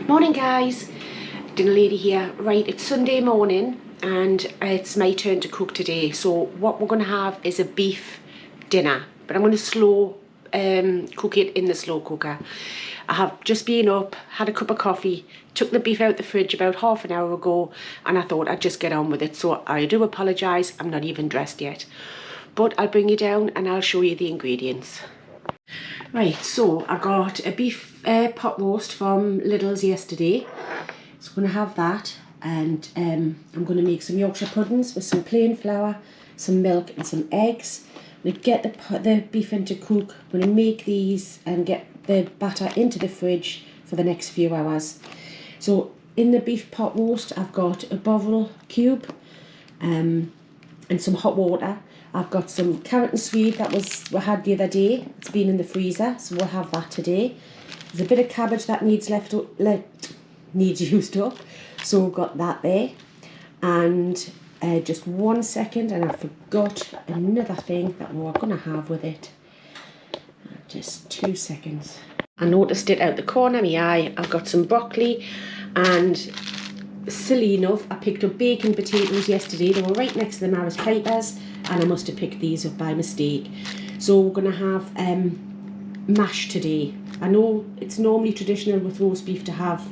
Morning guys, dinner lady here. Right, it's Sunday morning and it's my turn to cook today. So what we're going to have is a beef dinner, but I'm going to slow cook it in the slow cooker. I have just been up, had a cup of coffee, took the beef out the fridge about half an hour ago, and I thought I'd just get on with it. So I do apologise, I'm not even dressed yet, but I'll bring you down and I'll show you the ingredients. Right, so I got a beef pot roast from Lidl's yesterday. So I'm going to have that, and I'm going to make some Yorkshire puddings with some plain flour, some milk and some eggs. I'm going to get the beef in to cook. I'm going to make these and get the batter into the fridge for the next few hours. So in the beef pot roast I've got a bovril cube and some hot water. I've got some carrot and swede that we had the other day. It's been in the freezer, so we'll have that today. There's a bit of cabbage that needs used up, so we've got that there. And just 1 second, and I forgot another thing that we're going to have with it. Just 2 seconds. I noticed it out the corner of my eye. I've got some broccoli, and silly enough, I picked up bacon potatoes yesterday. They were right next to the Maris Pipers, and I must have picked these up by mistake. So we're going to have mash today. I know it's normally traditional with roast beef to have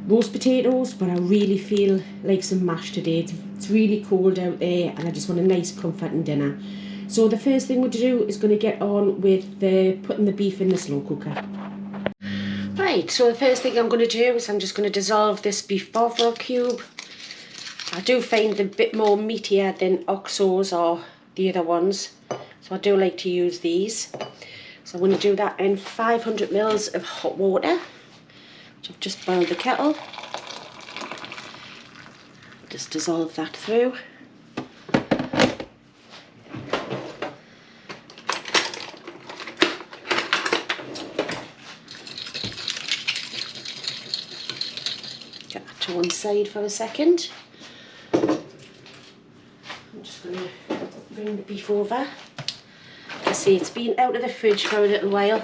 roast potatoes, but I really feel like some mash today. It's really cold out there and I just want a nice comforting dinner. So the first thing we're to do is going to get on with putting the beef in the slow cooker. Right, so the first thing I'm going to do is I'm just going to dissolve this beef bovril cube. I do find them a bit more meatier than Oxos or the other ones, so I do like to use these. So I'm going to do that in 500 ml of hot water, which I've just boiled the kettle. Just dissolve that through. Get that to one side for a second. I'm just going to bring the beef over. You see, it's been out of the fridge for a little while.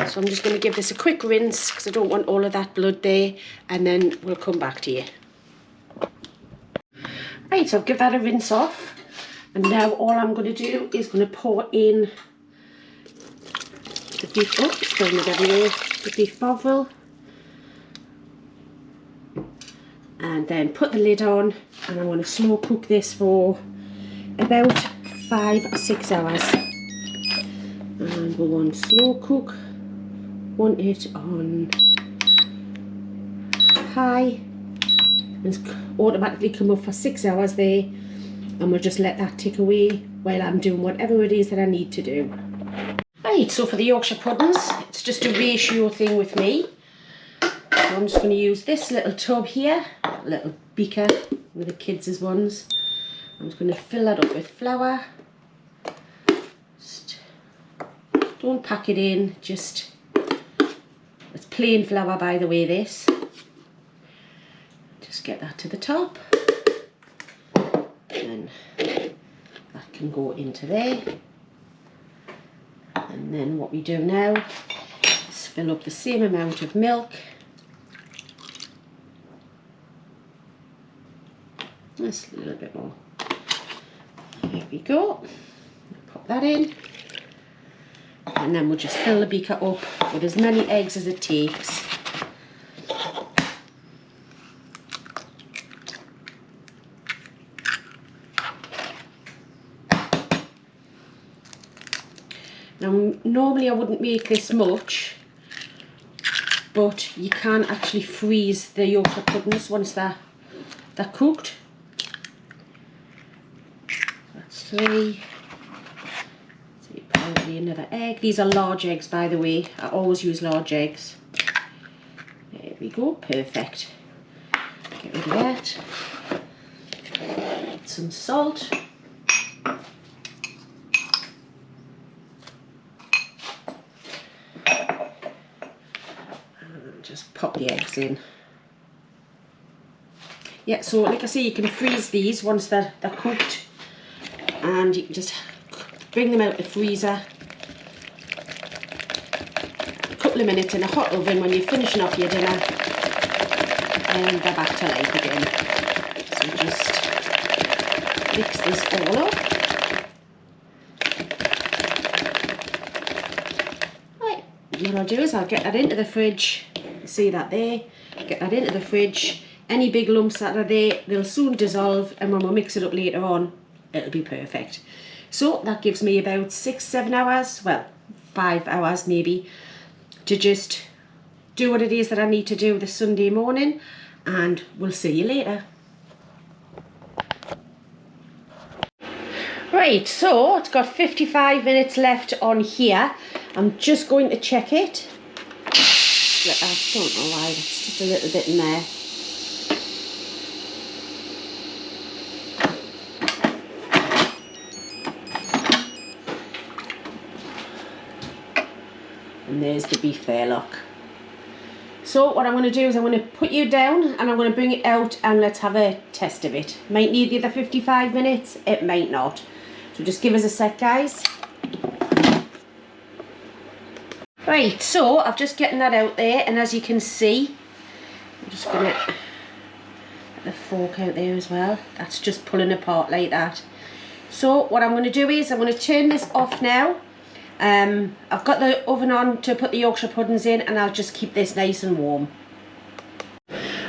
So I'm just going to give this a quick rinse because I don't want all of that blood there, and then we'll come back to you. Right, so I've given that a rinse off, and now all I'm going to do is going to pour in the beef. Oh, it's spilling it everywhere. The beef bovril. And then put the lid on, and I want to slow cook this for about 5 or 6 hours. And we'll want slow cook, want it on high, and it's automatically come up for 6 hours there, and we'll just let that tick away while I'm doing whatever it is that I need to do. Right, so for the Yorkshire puddings, it's just a ratio thing with me. So I'm just going to use this little tub here, a little beaker with the kids' ones. I'm just going to fill that up with flour. Just don't pack it in, just, it's plain flour by the way, this. Just get that to the top. And that can go into there. And then what we do now is fill up the same amount of milk. Just a little bit more. There we go. Pop that in. And then we'll just fill the beaker up with as many eggs as it takes. Now, normally I wouldn't make this much, but you can actually freeze the Yorkshire puddings once they're cooked. That's 3. So probably another egg. These are large eggs, by the way. I always use large eggs. There we go, perfect. Get rid of that. Some salt. And just pop the eggs in. Yeah, so like I say, you can freeze these once they're cooked, and you can just bring them out of the freezer. A couple of minutes in a hot oven when you're finishing off your dinner, and they're back to life again. So just mix this all up. Right, what I'll do is I'll get that into the fridge. See that there? Get that into the fridge. Any big lumps that are there, they'll soon dissolve, and when we mix it up later on, it'll be perfect. So that gives me about 6-7 hours, well, 5 hours maybe, to just do what it is that I need to do this Sunday morning, and we'll see you later. Right, so it's got 55 minutes left on here. I'm just going to check it. I don't know why, it's just a little bit in there. And there's the beef there, look. So what I'm going to do is I'm going to put you down and I'm going to bring it out and let's have a test of it. Might need the other 55 minutes, it might not. So just give us a sec, guys. Right, so I've just getting that out there, and as you can see, I'm just going to get the fork out there as well. That's just pulling apart like that. So what I'm going to do is I'm going to turn this off now. I've got the oven on to put the Yorkshire puddings in, and I'll just keep this nice and warm.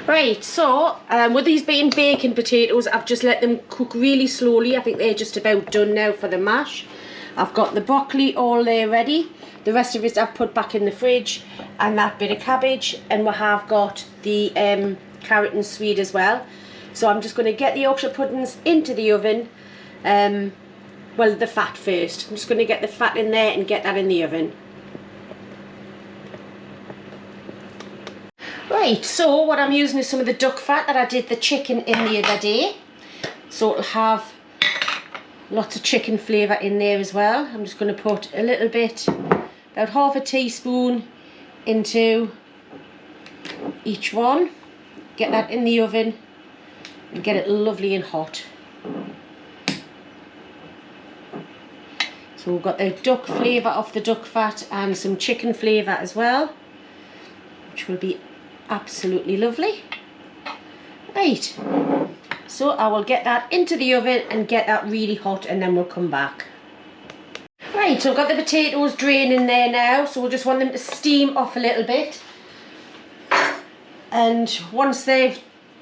Right, so with these being bacon potatoes, I've just let them cook really slowly. I think they're just about done now for the mash. I've got the broccoli all there ready. The rest of it I've put back in the fridge, and that bit of cabbage, and we have got the carrot and swede as well. So I'm just going to get the Yorkshire puddings into the oven. Well, the fat first. I'm just going to get the fat in there and get that in the oven. Right, so what I'm using is some of the duck fat that I did the chicken in the other day. So it'll have lots of chicken flavour in there as well. I'm just going to put a little bit, about half a teaspoon into each one. Get that in the oven and get it lovely and hot. So we've got the duck flavour off the duck fat and some chicken flavour as well, which will be absolutely lovely. Right, so I will get that into the oven and get that really hot, and then we'll come back. Right, so I've got the potatoes draining there now, so we'll just want them to steam off a little bit. And once they've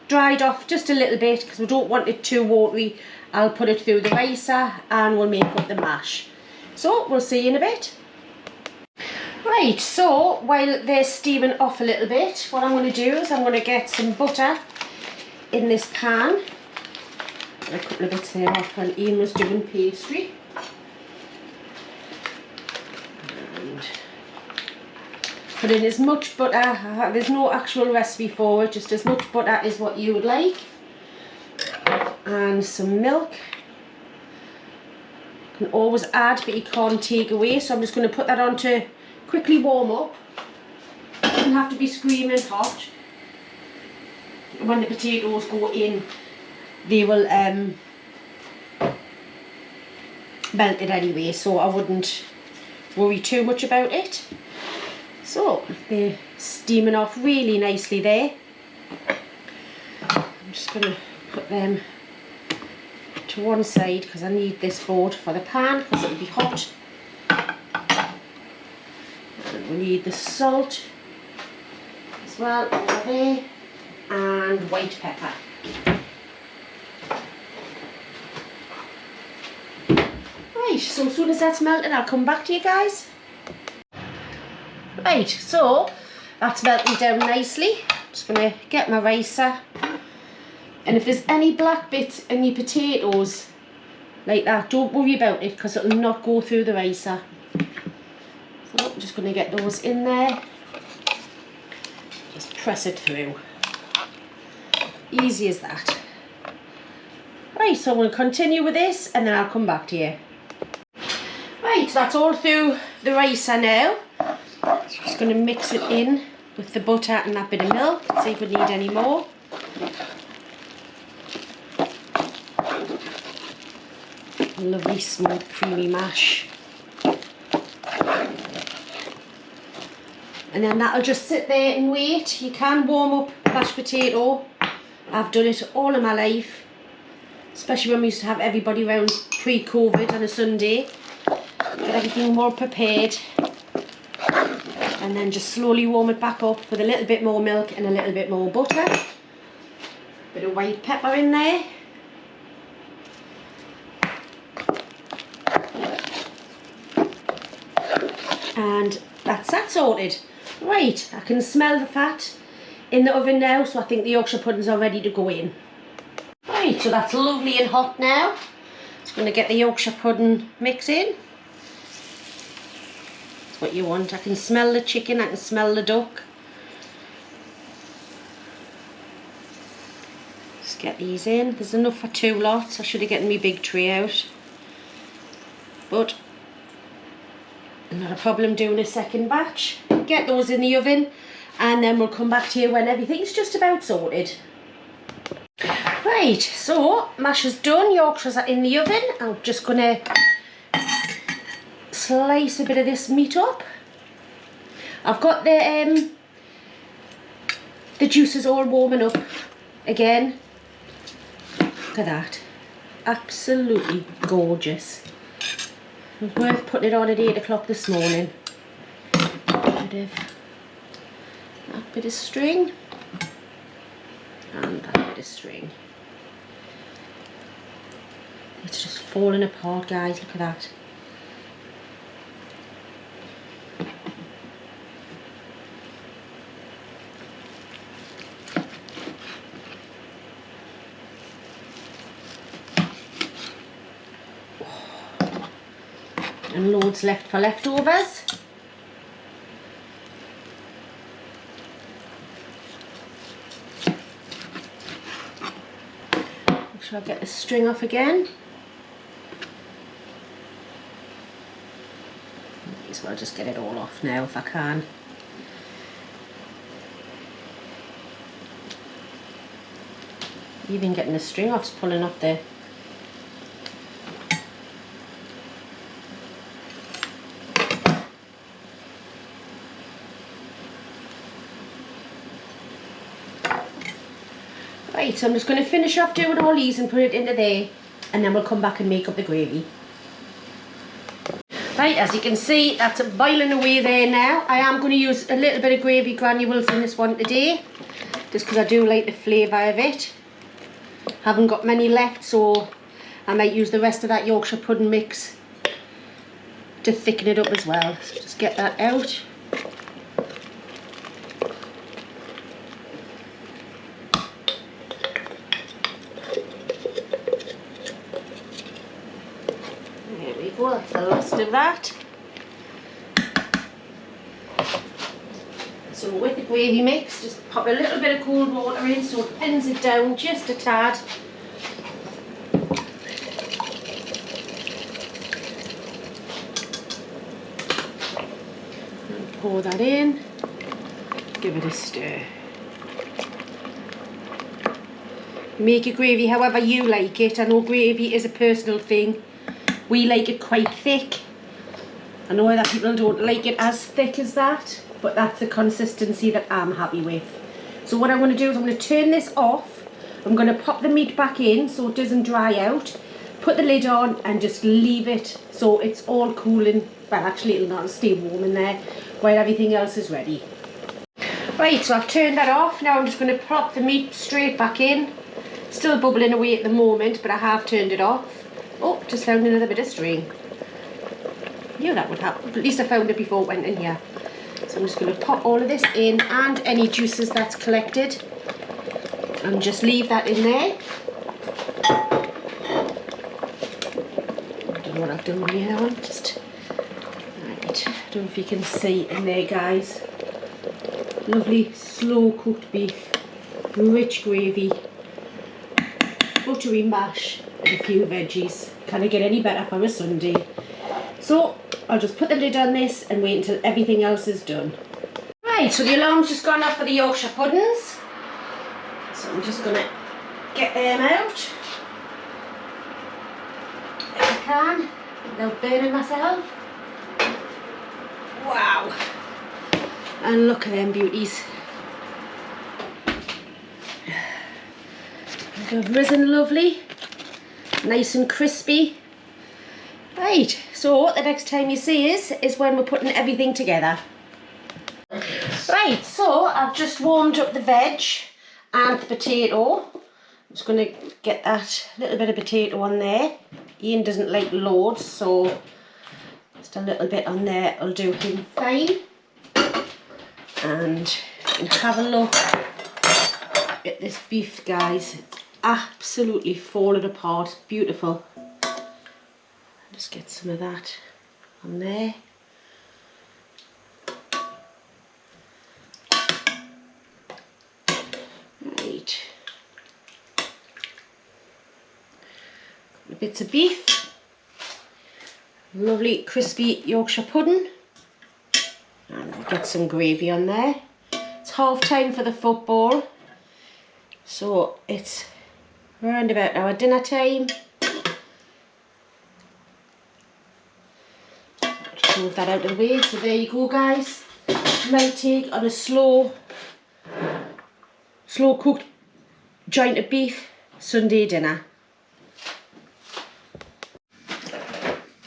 dried off just a little bit, because we don't want it too watery, I'll put it through the ricer and we'll make up the mash. So we'll see you in a bit. Right, so while they're steaming off a little bit, what I'm going to do is I'm going to get some butter in this pan. A couple of bits there off when Ian was doing pastry. And put in as much butter, there's no actual recipe for it, just as much butter as what you would like. And some milk. You can always add, but you can't take away, so I'm just going to put that on to quickly warm up. It doesn't have to be screaming hot. When the potatoes go in, they will melt it anyway, so I wouldn't worry too much about it. So they're steaming off really nicely there. I'm just going to put them to one side because I need this board for the pan because it'll be hot. And we need the salt as well over there, and white pepper. Right, so as soon as that's melted, I'll come back to you guys. Right, so that's melting down nicely. I'm just going to get my ricer, and if there's any black bits in your potatoes like that, don't worry about it because it'll not go through the ricer. So I'm just going to get those in there. Just press it through. Easy as that. Right, so I'm going to continue with this and then I'll come back to you. Right, so that's all through the ricer now. So just going to mix it in with the butter and that bit of milk. See if we need any more. Lovely smooth creamy mash. And then that'll just sit there and wait. You can warm up mashed potato. I've done it all of my life, especially when we used to have everybody around pre-COVID on a Sunday. Get everything more prepared, and then just slowly warm it back up with a little bit more milk and a little bit more butter. Bit of white pepper in there. And that's that sorted. Right, I can smell the fat in the oven now, so I think the Yorkshire puddings are ready to go in. Right, so that's lovely and hot now. It's going to get the Yorkshire pudding mix in. That's what you want. I can smell the chicken, I can smell the duck. Just get these in. There's enough for 2 lots. I should have gotten my big tray out. But not a problem doing a second batch. Get those in the oven and then we'll come back to you when everything's just about sorted. Right, so mash is done, Yorkshires are in the oven. I'm just going to slice a bit of this meat up. I've got the juices all warming up again. Look at that, absolutely gorgeous. It was worth putting it on at 8 o'clock this morning. That bit of string and that bit of string. It's just falling apart, guys. Look at that. And loads left for leftovers. Make sure I get the string off again. Might as well just get it all off now if I can. Even getting the string off is pulling off there. Right, so I'm just going to finish off doing all these and put it into there, and then we'll come back and make up the gravy. Right, as you can see, that's boiling away there now. I am going to use a little bit of gravy granules in this one today, just because I do like the flavour of it. Haven't got many left, so I might use the rest of that Yorkshire pudding mix to thicken it up as well. So just get that out. Well, that's the last of that. So with the gravy mix, just pop a little bit of cold water in so it thins it down just a tad. And pour that in, give it a stir. Make your gravy however you like it. I know gravy is a personal thing. We like it quite thick. I know that people don't like it as thick as that, but that's the consistency that I'm happy with. So what I'm going to do is I'm going to turn this off. I'm going to pop the meat back in so it doesn't dry out. Put the lid on and just leave it so it's all cooling. Well, actually it'll not stay warm in there while everything else is ready. Right, so I've turned that off. Now I'm just going to pop the meat straight back in. Still bubbling away at the moment, but I have turned it off. Oh, just found another bit of string. Knew that would happen. At least I found it before it went in here. So I'm just going to pop all of this in and any juices that's collected. And just leave that in there. I don't know what I've done with the other one. Just, right, I don't know if you can see in there, guys. Lovely slow cooked beef. Rich gravy. Buttery mash. And a few veggies. Can I get any better for a Sunday? So I'll just put the lid on this and wait until everything else is done. Right, so the alarm's just gone off for the Yorkshire puddings. So I'm just going to get them out. can without burning myself. Wow. And look at them beauties. They've risen lovely. Nice and crispy. Right, so the next time you see us is when we're putting everything together. Right, so I've just warmed up the veg and the potato. I'm just going to get that little bit of potato on there. Ian doesn't like loads, so just a little bit on there will do him fine. And you can have a look at this beef, guys. It's absolutely falling apart. Beautiful. Just get some of that on there. Right. Couple of bits of beef. Lovely crispy Yorkshire pudding. And we'll get some gravy on there. It's half time for the football. So it's around about our dinner time. Just move that out of the way. So there you go, guys. My take on a slow cooked joint of beef Sunday dinner.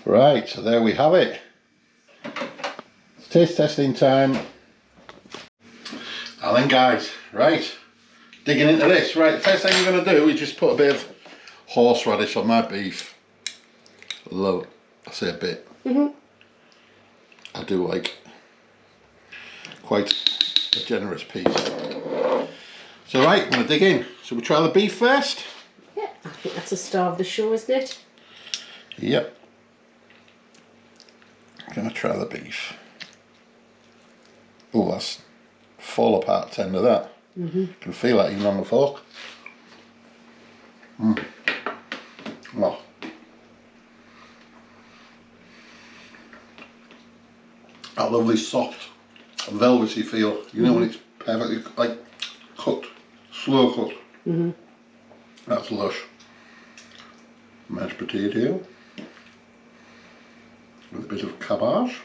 Right, so there we have it. It's taste testing time. And then guys, right, digging into this. Right, the first thing you're going to do is just put a bit of horseradish on my beef. I say a bit. I do like quite a generous piece. So right, I'm going to dig in. So we try the beef first? Yeah, I think that's the star of the show, isn't it? Yep. I'm going to try the beef. Oh, that's fall apart tender, that. You can feel that even on the fork. Oh. That lovely soft, velvety feel. You know when it's perfectly like cooked, slow cooked. That's lush. Mashed potato with a bit of cabbage.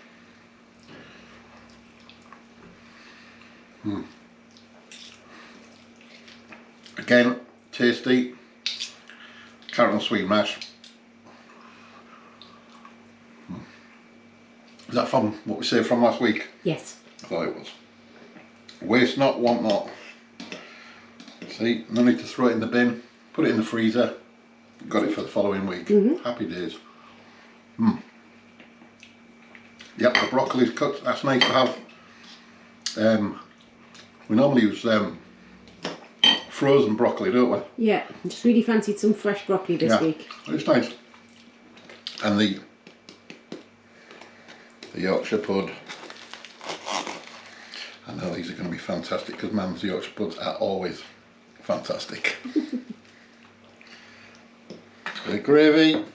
Again, tasty. Carrot and sweet mash. Is that from what we saved from last week? Yes. I thought it was. Waste not, want not. See, no need to throw it in the bin. Put it in the freezer. Got it for the following week. Happy days. Yep, the broccoli's cooked. That's nice to have. We normally use frozen broccoli, don't we? Yeah, just really fancied some fresh broccoli this week. It's nice. And the Yorkshire pud. I know these are going to be fantastic because Mum's Yorkshire puds are always fantastic. The gravy.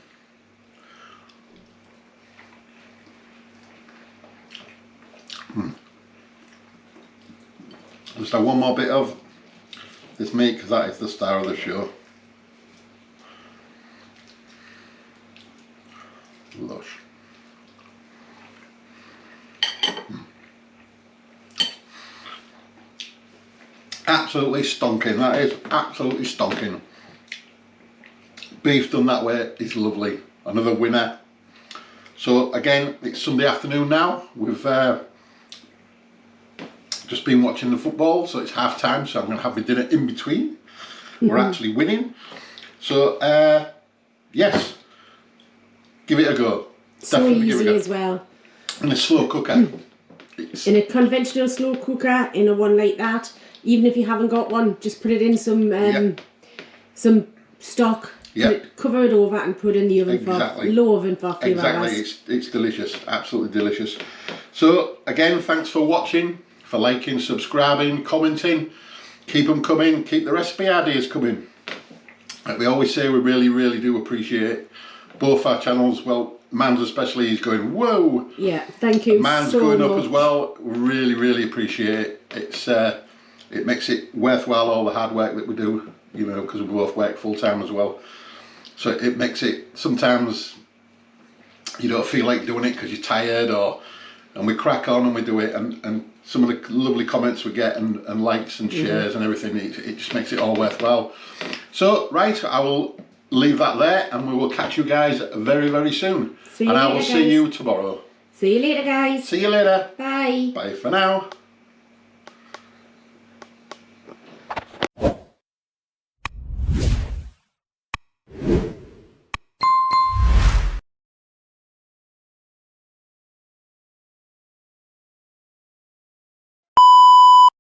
Just have one more bit of this meat because that is the star of the show. Lush. Absolutely stonking, that is absolutely stonking. Beef done that way is lovely. Another winner. So again, it's Sunday afternoon now. We've just been watching the football, so it's half time, so I'm going to have my dinner in between. We're actually winning. So yes, give it a go. So Definitely easy give it a go. as well. In a slow cooker. In a conventional slow cooker, in a one like that, even if you haven't got one, just put it in some stock, cover it over and put it in the oven for low oven for a few hours. It's delicious, absolutely delicious. So again, thanks for watching, for liking, subscribing, commenting. Keep them coming, keep the recipe ideas coming. Like we always say, we really do appreciate both our channels. Well, Man's especially is going, whoa! Yeah, thank you. Man's so going much. up as well. Really appreciate it. It's it makes it worthwhile, all the hard work that we do, you know, because we both work full time as well. So it makes it sometimes you don't feel like doing it because you're tired, and we crack on and we do it, and some of the lovely comments we get and likes and shares and everything, it just makes it all worthwhile. So right, I will leave that there, and we will catch you guys very, very soon. See you later, I will see you tomorrow. See you later, guys. See you later. Bye. Bye for now.